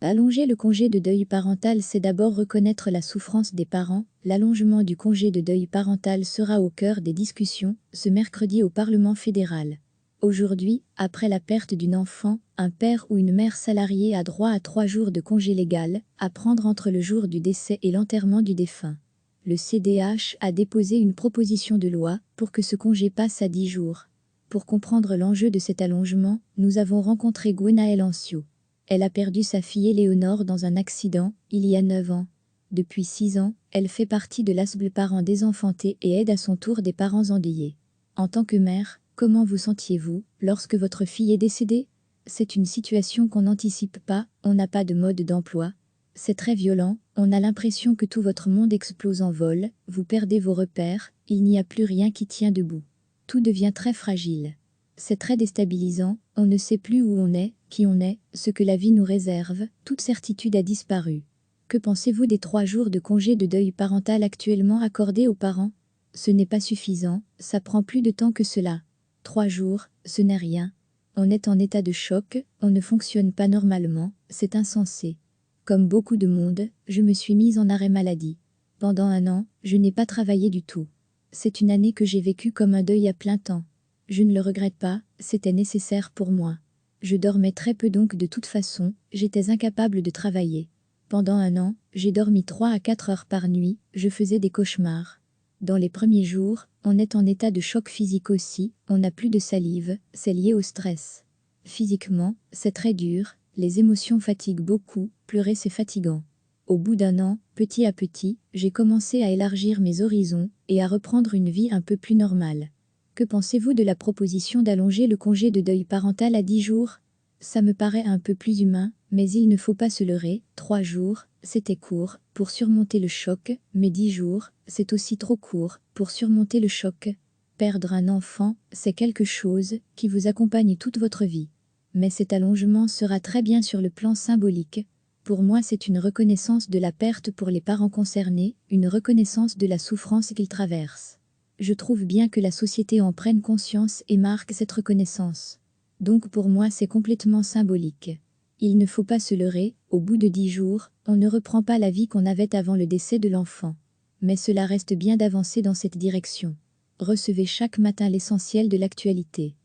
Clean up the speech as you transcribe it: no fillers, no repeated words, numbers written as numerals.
Allonger le congé de deuil parental, c'est d'abord reconnaître la souffrance des parents. L'allongement du congé de deuil parental sera au cœur des discussions ce mercredi au Parlement fédéral. Aujourd'hui, après la perte d'une enfant, un père ou une mère salariée a droit à 3 jours de congé légal, à prendre entre le jour du décès et l'enterrement du défunt. Le CDH a déposé une proposition de loi pour que ce congé passe à 10 jours. Pour comprendre l'enjeu de cet allongement, nous avons rencontré Gwenaëlle Ancio. Elle a perdu sa fille Éléonore dans un accident, il y a 9 ans. Depuis 6 ans, elle fait partie de l'ASBL Parents désenfantés et aide à son tour des parents endeuillés. En tant que mère, comment vous sentiez-vous lorsque votre fille est décédée? C'est une situation qu'on n'anticipe pas, on n'a pas de mode d'emploi. C'est très violent, on a l'impression que tout votre monde explose en vol, vous perdez vos repères, il n'y a plus rien qui tient debout. Tout devient très fragile. C'est très déstabilisant, on ne sait plus où on est, qui on est, ce que la vie nous réserve, toute certitude a disparu. Que pensez-vous des 3 jours de congé de deuil parental actuellement accordés aux parents? Ce n'est pas suffisant, ça prend plus de temps que cela. 3 jours, ce n'est rien. On est en état de choc, on ne fonctionne pas normalement, c'est insensé. Comme beaucoup de monde, je me suis mise en arrêt maladie. Pendant 1 an, je n'ai pas travaillé du tout. C'est une année que j'ai vécue comme un deuil à plein temps. Je ne le regrette pas, c'était nécessaire pour moi. Je dormais très peu donc de toute façon, j'étais incapable de travailler. Pendant 1 an, j'ai dormi 3 à 4 heures par nuit, je faisais des cauchemars. Dans les premiers jours, on est en état de choc physique aussi, on n'a plus de salive, c'est lié au stress. Physiquement, c'est très dur, les émotions fatiguent beaucoup, pleurer c'est fatigant. Au bout d'1 an, petit à petit, j'ai commencé à élargir mes horizons et à reprendre une vie un peu plus normale. Que pensez-vous de la proposition d'allonger le congé de deuil parental à 10 jours? Ça me paraît un peu plus humain, mais il ne faut pas se leurrer, 3 jours, c'était court, pour surmonter le choc, mais 10 jours, c'est aussi trop court, pour surmonter le choc. Perdre un enfant, c'est quelque chose qui vous accompagne toute votre vie. Mais cet allongement sera très bien sur le plan symbolique. Pour moi, c'est une reconnaissance de la perte pour les parents concernés, une reconnaissance de la souffrance qu'ils traversent. Je trouve bien que la société en prenne conscience et marque cette reconnaissance. Donc pour moi c'est complètement symbolique. Il ne faut pas se leurrer, au bout de 10 jours, on ne reprend pas la vie qu'on avait avant le décès de l'enfant. Mais cela reste bien d'avancer dans cette direction. Recevez chaque matin l'essentiel de l'actualité.